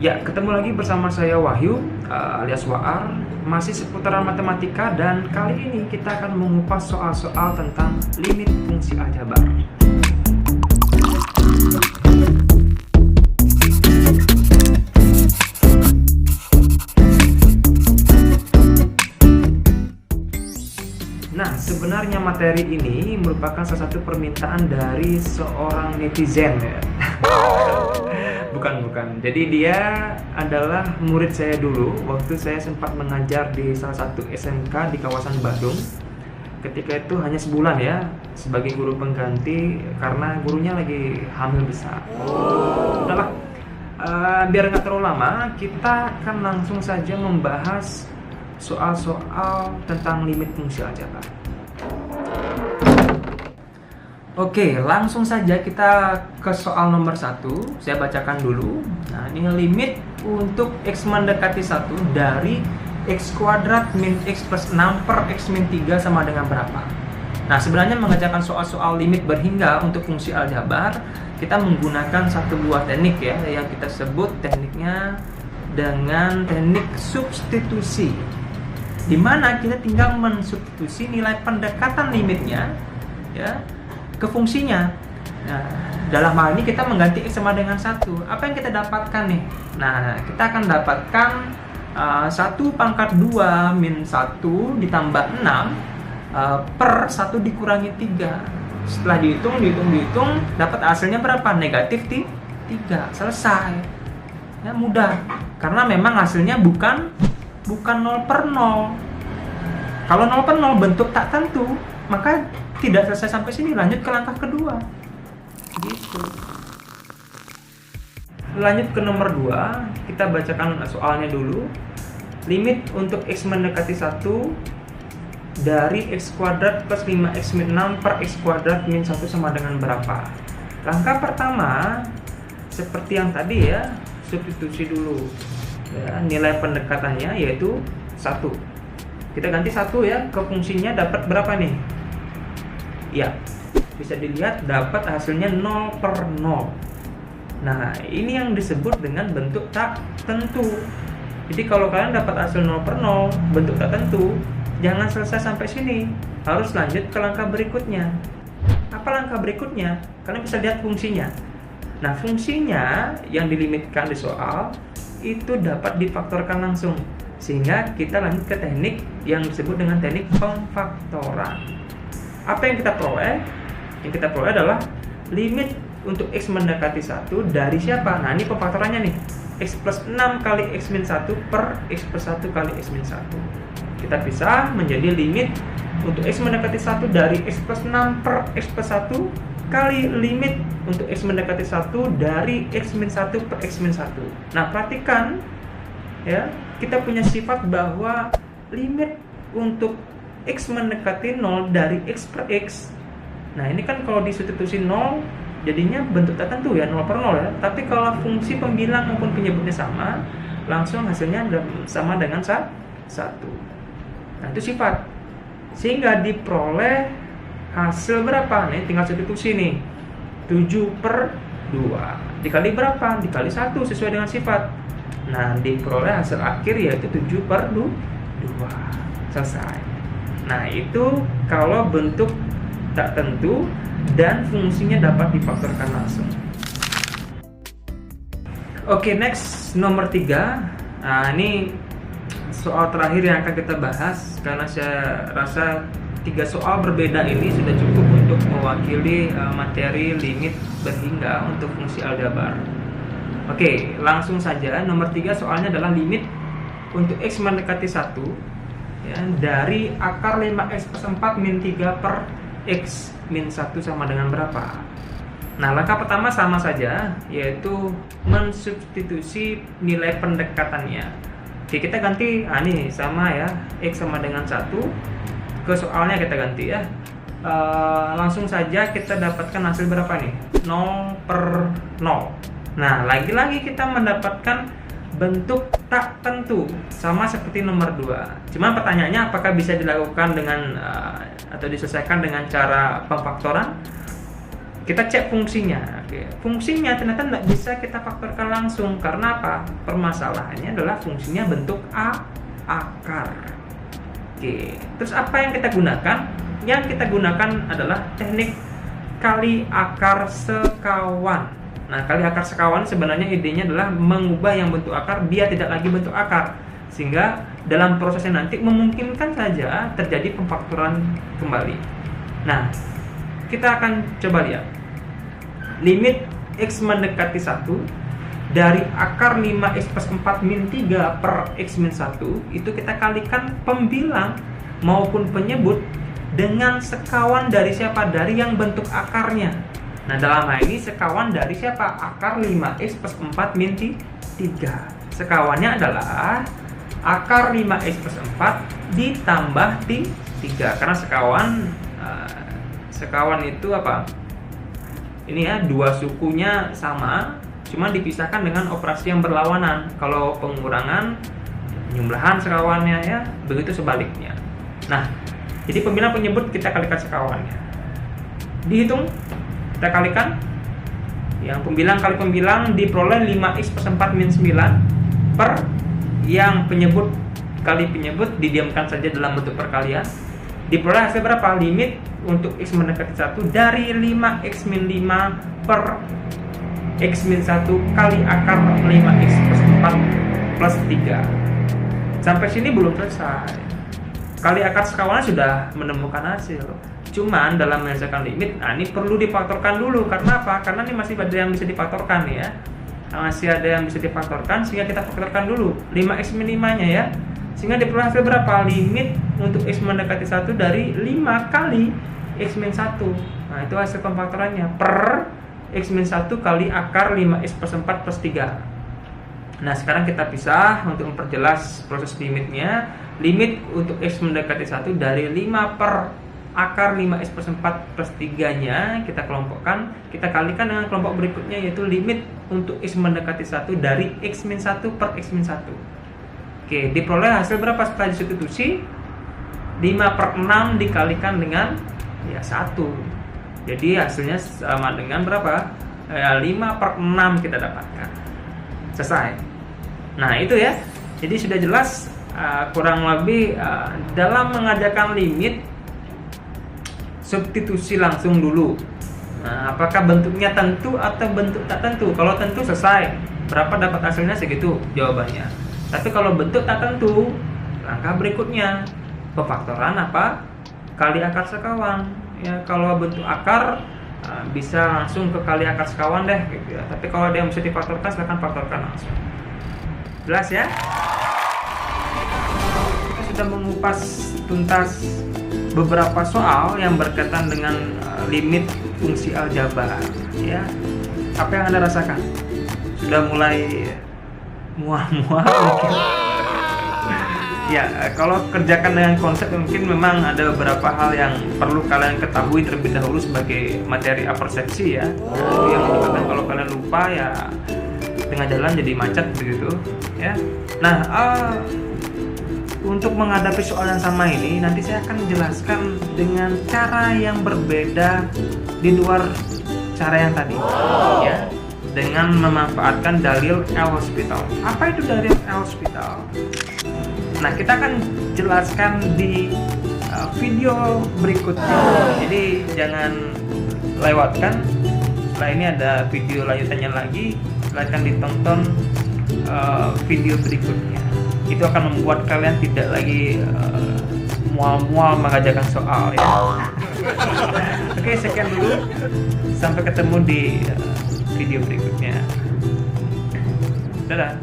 Ya, ketemu lagi bersama saya Wahyu alias Waar, masih seputaran matematika, dan kali ini kita akan mengupas soal-soal tentang limit fungsi aljabar. Nah, sebenarnya materi ini merupakan salah satu permintaan dari seorang netizen ya. Bukan. Jadi dia adalah murid saya dulu waktu saya sempat mengajar di salah satu SMK di kawasan Badung. Ketika itu hanya sebulan ya, sebagai guru pengganti karena gurunya lagi hamil besar. Udahlah, biar nggak terlalu lama, kita akan langsung saja membahas soal-soal tentang limit fungsi aljabar. Oke, langsung saja kita ke soal nomor 1. Saya bacakan dulu. Nah, ini limit untuk x mendekati 1 dari x kuadrat min x plus 6 per x min 3 sama dengan berapa? Nah, sebenarnya mengerjakan soal-soal limit berhingga untuk fungsi aljabar, kita menggunakan satu buah teknik ya, yang kita sebut tekniknya dengan teknik substitusi, di mana kita tinggal mensubstitusi nilai pendekatan limitnya ya ke fungsinya. Nah, dalam hal ini kita mengganti x sama dengan 1. Apa yang kita dapatkan nih? Nah, kita akan dapatkan 1 pangkat 2 min 1 ditambah 6 per 1 dikurangi 3. Setelah dihitung, dapat hasilnya berapa? Negatif 3. Selesai. Ya, mudah. Karena memang hasilnya bukan 0 per 0. Kalau 0 per 0 bentuk tak tentu, maka tidak selesai sampai sini, lanjut ke langkah kedua. Gitu. Lanjut ke nomor 2, kita bacakan soalnya dulu. Limit untuk x mendekati 1 dari x kuadrat plus 5x min 6 per x kuadrat min 1 sama dengan berapa? Langkah pertama, seperti yang tadi ya, substitusi dulu. Ya, nilai pendekatannya yaitu 1. Kita ganti 1 ya, ke fungsinya dapat berapa nih? Ya, bisa dilihat dapat hasilnya 0 per 0. Nah, ini yang disebut dengan bentuk tak tentu. Jadi kalau kalian dapat hasil 0 per 0, bentuk tak tentu, jangan selesai sampai sini, harus lanjut ke langkah berikutnya. Apa langkah berikutnya? Kalian bisa lihat fungsinya. Nah, fungsinya yang dilimitkan di soal itu dapat difaktorkan langsung, sehingga kita lanjut ke teknik yang disebut dengan teknik pemfaktoran. Apa yang kita peroleh? Yang kita peroleh adalah limit untuk x mendekati 1 dari siapa? Nah, ini pemfaktorannya nih, x plus 6 kali x min 1 per x plus 1 kali x min 1. Kita pisah menjadi limit untuk x mendekati 1 dari x plus 6 per x plus 1 kali limit untuk x mendekati 1 dari x min 1 per x min 1. Nah, perhatikan ya, kita punya sifat bahwa limit untuk x mendekati 0 dari x per x. Nah, ini kan kalau disubstitusi 0 jadinya bentuk tak tentu ya, 0 per 0 ya. Tapi kalau fungsi pembilang maupun penyebutnya sama, langsung hasilnya sama dengan 1. Nah, itu sifat. Sehingga diperoleh hasil berapa? Nih tinggal substitusi nih. 7 per 2. Dikali berapa? Dikali 1 sesuai dengan sifat. Nah, diperoleh hasil akhir yaitu 7 per 2. Selesai. Nah, itu kalau bentuk tak tentu dan fungsinya dapat difaktorkan langsung. Oke, next nomor 3. Nah, ini soal terakhir yang akan kita bahas, karena saya rasa 3 soal berbeda ini sudah cukup untuk mewakili materi limit berhingga untuk fungsi aljabar. Oke, langsung saja. Nomor 3 soalnya adalah limit untuk x mendekati 1 ya, dari akar 5x plus 4 min 3 per x min 1 sama dengan berapa? Nah, langkah pertama sama saja, yaitu mensubstitusi nilai pendekatannya. Oke, kita ganti, nih sama ya, x sama dengan 1. Ke soalnya kita ganti ya. Langsung saja kita dapatkan hasil berapa nih? 0 per 0. Nah, lagi-lagi kita mendapatkan bentuk tak tentu, sama seperti nomor 2. Cuma pertanyaannya apakah bisa dilakukan dengan atau diselesaikan dengan cara pemfaktoran? Kita cek fungsinya. Oke, fungsinya ternyata nggak bisa kita faktorkan langsung. Karena apa? Permasalahannya adalah fungsinya bentuk akar. Oke, terus apa yang kita gunakan? Yang kita gunakan adalah teknik kali akar sekawan. Nah, kali akar sekawan sebenarnya idenya adalah mengubah yang bentuk akar dia tidak lagi bentuk akar, sehingga dalam prosesnya nanti memungkinkan saja terjadi pemfaktoran kembali. Nah, kita akan coba lihat limit X mendekati 1 dari akar 5X plus 4 min 3 per X min 1 itu kita kalikan pembilang maupun penyebut dengan sekawan dari siapa? Dari yang bentuk akarnya. Nah, dalam hal ini sekawan dari siapa? Akar 5X plus 4 min 3. Sekawannya adalah akar 5X plus 4 ditambah 3. Karena sekawan itu apa? Ini ya, dua sukunya sama, cuma dipisahkan dengan operasi yang berlawanan. Kalau pengurangan, penyembelahan sekawannya ya, begitu sebaliknya. Nah, jadi pembilang penyebut kita kalikan sekawannya. Dihitung, kita kalikan. Yang pembilang kali pembilang diperoleh 5X plus 4 min 9 per yang penyebut kali penyebut didiamkan saja dalam bentuk perkalian. Diperoleh hasil berapa? Limit untuk X mendekati 1 dari 5X min 5 per X min 1 kali akar 5X plus 4 plus 3. Sampai sini belum selesai. Kali akar sekawannya sudah menemukan hasil. Cuman dalam menyelesaikan limit, nah ini perlu difaktorkan dulu. Karena apa? Karena ini masih ada yang bisa difaktorkan ya. Masih ada yang bisa difaktorkan, sehingga kita faktorkan dulu 5X min 5-nya ya. Sehingga diperoleh hasil berapa? Limit untuk X mendekati 1 dari 5 kali X min 1. Nah, itu hasil pemfaktorannya per X min 1 kali akar 5X plus 4 plus 3. Nah, sekarang kita pisah untuk memperjelas proses limitnya. Limit untuk X mendekati 1 dari 5 per akar 5X plus 4 plus 3-nya kita kelompokkan, kita kalikan dengan kelompok berikutnya, yaitu limit untuk X mendekati 1 dari X min 1 per X min 1. Oke, diperoleh hasil berapa setelah disubstitusi? 5 per 6 dikalikan dengan ya 1. Jadi hasilnya sama dengan berapa? 5 per 6 kita dapatkan. Selesai. Nah, itu ya. Jadi sudah jelas kurang lebih dalam mengajarkan limit, substitusi langsung dulu. Nah, apakah bentuknya tentu atau bentuk tak tentu? Kalau tentu selesai, berapa dapat hasilnya segitu jawabannya. Tapi kalau bentuk tak tentu, langkah berikutnya pemfaktoran apa? Kali akar sekawan. Ya, kalau bentuk akar bisa langsung ke kali akar sekawan deh gitu ya. Tapi kalau ada yang bisa difaktorkan, silahkan faktorkan langsung. Jelas ya? Kita sudah mengupas tuntas beberapa soal yang berkaitan dengan limit fungsi aljabar ya. Apa yang Anda rasakan? Sudah mulai mual-mual mungkin? Ya, kalau kerjakan dengan konsep mungkin memang ada beberapa hal yang perlu kalian ketahui terlebih dahulu sebagai materi apersepsi ya. Nah, yang menyebabkan kalau kalian lupa ya tengah jalan jadi macet begitu ya. Nah, untuk menghadapi soal yang sama ini, nanti saya akan menjelaskan dengan cara yang berbeda di luar cara yang tadi, ya, dengan memanfaatkan dalil L-Hospital. Apa itu dalil L-Hospital? Nah, kita akan jelaskan di video berikutnya. Jadi jangan lewatkan. Setelah ini ada video lanjutannya lagi, silahkan ditonton video berikutnya. Itu akan membuat kalian tidak lagi mual-mual mengajarkan soal ya. Oke, sekian dulu. Sampai ketemu di video berikutnya. Dadah.